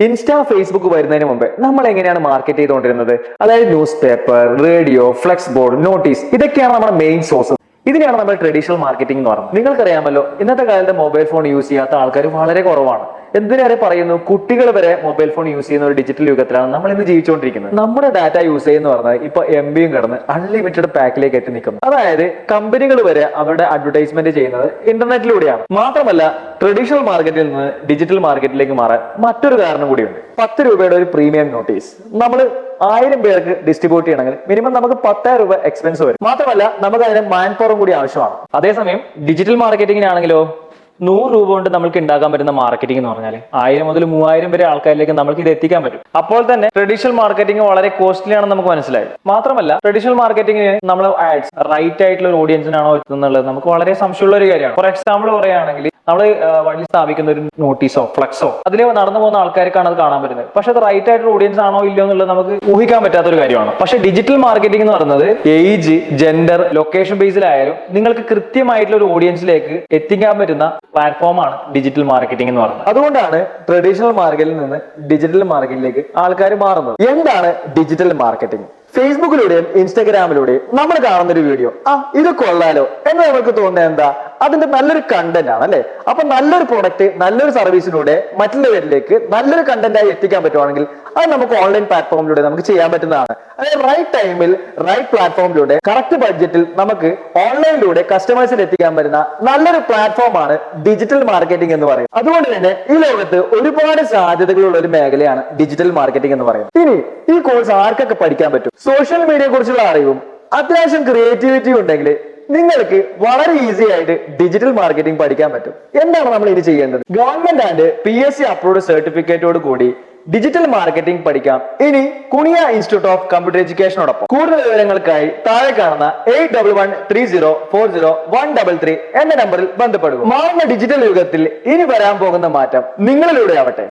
Insta Facebook വരുന്നതിന് മുമ്പ് നമ്മൾ എങ്ങനെയാണ് മാർക്കറ്റ് ചെയ്തുകൊണ്ടിരുന്നത്? അതായത് news paper, radio, flex board, notice, ഇതൊക്കെയാണ് നമ്മുടെ മെയിൻ സോഴ്സ്. ഇതിനെയാണ് നമ്മൾ ട്രഡീഷണൽ മാർക്കറ്റിംഗ് എന്ന് പറയുന്നത്. നിങ്ങൾക്കറിയാമല്ലോ, ഇന്നത്തെ കാലത്ത് മൊബൈൽ ഫോൺ യൂസ് ചെയ്യാത്ത ആൾക്കാർ വളരെ കുറവാണ്. എന്തിനേറെ പറയുന്നു, കുട്ടികൾ വരെ മൊബൈൽ ഫോൺ യൂസ് ചെയ്യുന്ന ഒരു ഡിജിറ്റൽ യുഗത്തിലാണ് നമ്മൾ ഇന്ന് ജീവിച്ചുകൊണ്ടിരിക്കുന്നത്. നമ്മുടെ ഡാറ്റ യൂസ് ചെയ്യുന്ന പറഞ്ഞാൽ ഇപ്പൊ MB കടന്ന് അൺലിമിറ്റഡ് പാക്കിലേക്ക് എത്തി നിൽക്കുന്നു. അതായത് കമ്പനികൾ വരെ അവരുടെ അഡ്വർടൈസ്മെന്റ് ചെയ്യുന്നത് ഇന്റർനെറ്റിലൂടെയാണ്. മാത്രമല്ല, ട്രഡീഷണൽ മാർക്കറ്റിൽ നിന്ന് ഡിജിറ്റൽ മാർക്കറ്റിലേക്ക് മാറാൻ മറ്റൊരു കാരണം കൂടിയുണ്ട്. 10 രൂപയുടെ ഒരു പ്രീമിയം നോട്ടീസ് നമ്മൾ 1000 പേർക്ക് ഡിസ്ട്രിബ്യൂട്ട് ചെയ്യണമെങ്കിൽ മിനിമം നമുക്ക് 10,000 രൂപ എക്സ്പെൻസ് വരും. മാത്രമല്ല, നമുക്ക് അതിന് മാൻ പവറും കൂടി ആവശ്യമാണ്. അതേസമയം ഡിജിറ്റൽ മാർക്കറ്റിംഗിനാണെങ്കിലോ 100 രൂപ കൊണ്ട് നമുക്ക് ഉണ്ടാക്കാൻ പറ്റുന്ന മാർക്കറ്റിംഗ് എന്ന് പറഞ്ഞാൽ 1000 മുതൽ 3000 വരെ ആൾക്കാരിലേക്ക് നമുക്ക് ഇത് എത്തിക്കാൻ പറ്റും. അപ്പോൾ തന്നെ ട്രഡീഷണൽ മാർക്കറ്റിംഗ് വളരെ കോസ്റ്റ്ലി ആണെന്ന് നമുക്ക് മനസ്സിലായി. മാത്രമല്ല, ട്രഡീഷണൽ മാർക്കറ്റിംഗിന് നമ്മൾ ആഡ്സ് റൈറ്റ് ആയിട്ടുള്ള ഒരു ഓഡിയൻസിനാണോ എത്തുന്നുള്ളത് നമുക്ക് വളരെ സംശയമുള്ള ഒരു കാര്യമാണ്. ഫോർ എക്സാമ്പിൾ പറയുകയാണെങ്കിൽ, നമ്മൾ വഴി സ്ഥാപിക്കുന്ന ഒരു നോട്ടീസോ ഫ്ലക്സോ അതിൽ നടന്നു പോകുന്ന ആൾക്കാർക്കാണ് അത് കാണാൻ പറ്റുന്നത്. പക്ഷെ അത് റൈറ്റ് ആയിട്ടുള്ള ഓഡിയൻസ് ആണോ ഇല്ലയോ എന്നുള്ളത് നമുക്ക് ഊഹിക്കാൻ പറ്റാത്ത ഒരു കാര്യമാണ്. പക്ഷെ ഡിജിറ്റൽ മാർക്കറ്റിംഗ് എന്ന് പറയുന്നത് ഏജ്, ജെൻഡർ, ലൊക്കേഷൻ ബേസിലായാലും നിങ്ങൾക്ക് കൃത്യമായിട്ടുള്ള ഒരു ഓഡിയൻസിലേക്ക് എത്തിക്കാൻ പറ്റുന്ന പ്ലാറ്റ്ഫോമാണ് ഡിജിറ്റൽ മാർക്കറ്റിംഗ് എന്ന് പറയുന്നത്. അതുകൊണ്ടാണ് ട്രഡീഷണൽ മാർക്കറ്റിൽ നിന്ന് ഡിജിറ്റൽ മാർക്കറ്റിലേക്ക് ആൾക്കാർ മാറുന്നത്. എന്താണ് ഡിജിറ്റൽ മാർക്കറ്റിംഗ്? ഫേസ്ബുക്കിലൂടെയും ഇൻസ്റ്റാഗ്രാമിലൂടെയും നമ്മൾ കാണുന്ന ഒരു വീഡിയോ, ഇത് കൊള്ളാലോ എന്ന് നമുക്ക് തോന്നുന്നത് എന്താ? അതിന്റെ നല്ലൊരു കണ്ടന്റ് ആണ്, അല്ലെ? അപ്പൊ നല്ലൊരു പ്രൊഡക്റ്റ്, നല്ലൊരു സർവീസിലൂടെ മറ്റുള്ളവരിലേക്ക് നല്ലൊരു കണ്ടന്റായി എത്തിക്കാൻ പറ്റുവാണെങ്കിൽ അത് നമുക്ക് ഓൺലൈൻ പ്ലാറ്റ്ഫോമിലൂടെ നമുക്ക് ചെയ്യാൻ പറ്റുന്നതാണ്. അതായത് റൈറ്റ് ടൈമിൽ റൈറ്റ് പ്ലാറ്റ്ഫോമിലൂടെ കറക്റ്റ് ബഡ്ജറ്റിൽ നമുക്ക് ഓൺലൈനിലൂടെ കസ്റ്റമേഴ്സിൽ എത്തിക്കാൻ പറ്റുന്ന നല്ലൊരു പ്ലാറ്റ്ഫോമാണ് ഡിജിറ്റൽ മാർക്കറ്റിംഗ് എന്ന് പറയുന്നത്. അതുകൊണ്ട് തന്നെ ഈ ലോകത്ത് ഒരുപാട് സാധ്യതകളുള്ള ഒരു മേഖലയാണ് ഡിജിറ്റൽ മാർക്കറ്റിംഗ് എന്ന് പറയുന്നത്. ഇനി ഈ കോഴ്സ് ആർക്കൊക്കെ പഠിക്കാൻ പറ്റും? സോഷ്യൽ മീഡിയയെ കുറിച്ചുള്ള അറിവും അത്യാവശ്യം ക്രിയേറ്റിവിറ്റിയും ഉണ്ടെങ്കിൽ നിങ്ങൾക്ക് വളരെ ഈസി ആയിട്ട് ഡിജിറ്റൽ മാർക്കറ്റിംഗ് പഠിക്കാൻ പറ്റും. എന്താണ് നമ്മൾ ഇനി ചെയ്യേണ്ടത്? ഗവൺമെന്റ് ആൻഡ് PSC അപ്രൂവ്ഡ് സർട്ടിഫിക്കറ്റോട് കൂടി ഡിജിറ്റൽ മാർക്കറ്റിംഗ് പഠിക്കാം ഇനി കുണിയ ഇൻസ്റ്റിറ്റ്യൂട്ട് ഓഫ് കമ്പ്യൂട്ടർ എഡ്യൂക്കേഷനോടൊപ്പം. കൂടുതൽ വിവരങ്ങൾക്കായി താഴെ കാണുന്ന 81130133 എന്ന നമ്പറിൽ ബന്ധപ്പെടുക. മാറുന്ന ഡിജിറ്റൽ യുഗത്തിൽ ഇനി വരാൻ പോകുന്ന മാറ്റം നിങ്ങളിലൂടെ ആവട്ടെ.